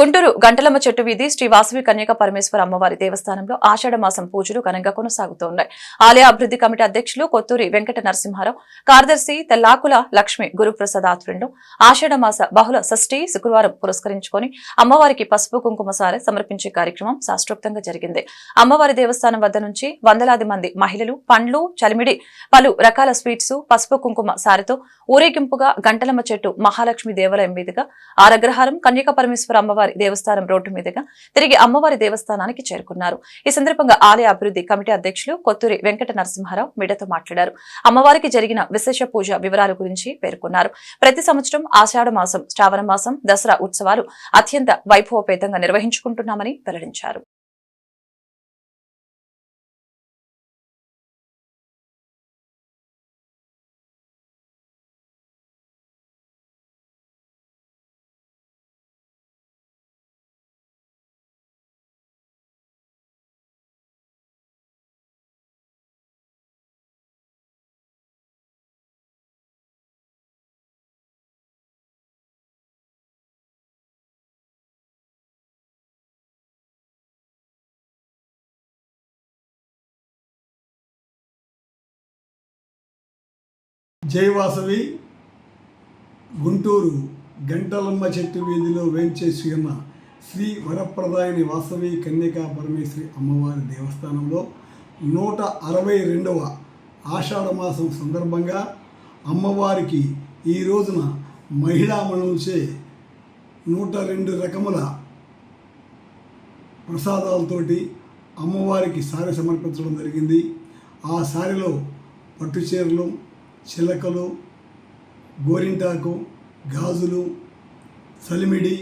గుంటూరు గంటలమ్మ చెట్టు వీధి శ్రీ వాసవి కన్యక పరమేశ్వర అమ్మవారి దేవస్థానంలో ఆషాఢ మాసం పూజలు ఘనంగా కొనసాగుతున్నాయి. ఆలయ అభివృద్ధి కమిటీ అధ్యక్షులు కొత్తూరి వెంకట నరసింహారావు, కార్యదర్శి తెల్లాకుల లక్ష్మి గురుప్రసాద్ ఆధ్వర్యంలో ఆషాఢ మాస బహుళ షష్ఠి శుక్రవారం పురస్కరించుకొని అమ్మవారికి పసుపు కుంకుమ సారె సమర్పించే కార్యక్రమం శాస్త్రోక్తంగా జరిగింది. అమ్మవారి దేవస్థానం వద్ద నుంచి వందలాది మంది మహిళలు పండ్లు, చలిమిడి, పలు రకాల స్వీట్స్, పసుపు కుంకుమ సారెతో ఊరేగింపుగా గంటలమ్మ చెట్టు మహాలక్ష్మి దేవాలయం మీదుగా ఆరగ్రహారం కన్యక పరమేశ్వర అమ్మవారి దేవస్థానం రోడ్డు మీదుగా తిరిగి అమ్మవారి దేవస్థానానికి చేరుకున్నారు. ఈ సందర్భంగా ఆలయ అభివృద్ధి కమిటీ అధ్యక్షులు కొత్తూరి వెంకట నరసింహారావు మీడియాతో మాట్లాడారు. అమ్మవారికి జరిగిన విశేష పూజ వివరాల గురించి పేర్కొన్నారు. ప్రతి సంవత్సరం ఆషాఢ మాసం, శ్రావణ మాసం, దసరా ఉత్సవాలు అత్యంత వైభవపేతంగా నిర్వహించుకుంటున్నామని వెల్లడించారు. జై వాసవి గుంటూరు గంటలమ్మ చెట్టు వీధిలో వేంచేసి ఉన్న శ్రీ వరప్రదాయని వాసవి కన్యకా పరమేశ్వరి అమ్మవారి దేవస్థానంలో 162వ ఆషాఢ మాసం సందర్భంగా అమ్మవారికి ఈ రోజున మహిళామణులచే 102 రకముల ప్రసాదాలతోటి అమ్మవారికి సారె సమర్పించడం జరిగింది. ఆ సారెలో పట్టుచీరలు, చిలకలు, గోరింటాకు, గాజులు, సలిమిడి,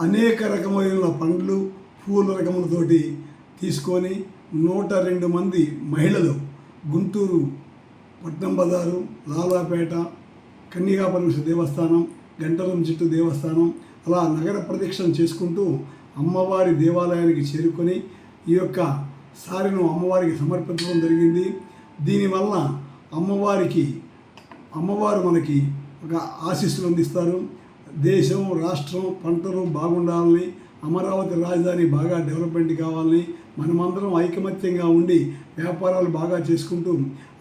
అనేక రకమైన పండ్లు, పూల రకములతోటి తీసుకొని 102 మంది మహిళలు గుంటూరు పట్నం బజారు, లాలాపేట, కన్యకా పరమేశ్వర దేవస్థానం, గంటలమ్మ చెట్టు దేవస్థానం అలా నగర ప్రదక్షిణ చేసుకుంటూ అమ్మవారి దేవాలయానికి చేరుకొని ఈ యొక్క సారెను అమ్మవారికి సమర్పించడం జరిగింది. దీనివల్ల అమ్మవారు మనకి ఒక ఆశీస్సులు అందిస్తారు. దేశం, రాష్ట్రం, పంటలు బాగుండాలని, అమరావతి రాజధాని బాగా డెవలప్మెంట్ కావాలని, మనమందరం ఐకమత్యంగా ఉండి వ్యాపారాలు బాగా చేసుకుంటూ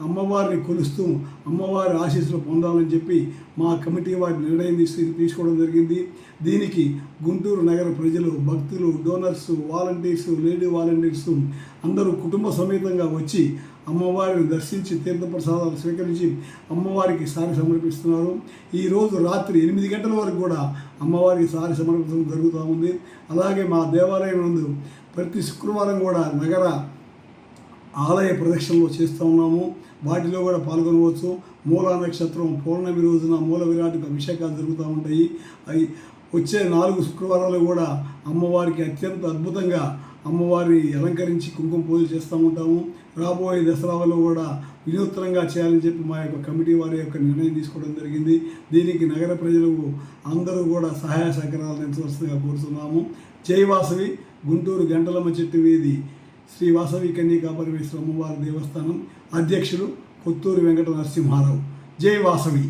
అమ్మవారిని కొలుస్తూ అమ్మవారి ఆశీస్సులు పొందాలని చెప్పి మా కమిటీ వారి నిర్ణయం తీసుకోవడం జరిగింది. దీనికి గుంటూరు నగర ప్రజలు, భక్తులు, డోనర్స్, వాలంటీర్స్, లేడీ వాలంటీర్స్ అందరూ కుటుంబ సమేతంగా వచ్చి అమ్మవారిని దర్శించి తీర్థప్రసాదాలు స్వీకరించి అమ్మవారికి సారె సమర్పిస్తున్నారు. ఈరోజు రాత్రి 8 గంటల వరకు కూడా అమ్మవారికి సారె సమర్పించడం జరుగుతూ ఉంది. అలాగే మా దేవాలయం నందు ప్రతి శుక్రవారం కూడా నగర ఆలయ ప్రదక్షిణలో చేస్తూ ఉన్నాము. వాటిలో కూడా పాల్గొనవచ్చు. మూలా నక్షత్రం పౌర్ణమి రోజున మూల విరాటికి అభిషేకాలు జరుగుతూ ఉంటాయి. అవి వచ్చే 4 శుక్రవారాలు కూడా అమ్మవారికి అత్యంత అద్భుతంగా అమ్మవారిని అలంకరించి కుంకుమ పూజలు చేస్తూ ఉంటాము. రాబోయే దసరాలో కూడా వినూత్నంగా చేయాలని చెప్పి మా యొక్క కమిటీ వారి యొక్క నిర్ణయం తీసుకోవడం జరిగింది. దీనికి నగర ప్రజలు అందరూ కూడా సహాయ సహకారాలు ఎంతవలసిందిగా కోరుతున్నాము. జై వాసవి గుంటూరు గంటలమ్మ చెట్టు వీధి శ్రీ వాసవి కన్యకా పరమేశ్వర అమ్మవారి దేవస్థానం అధ్యక్షులు కొత్తూరి వెంకట నరసింహారావు. జై వాసవి.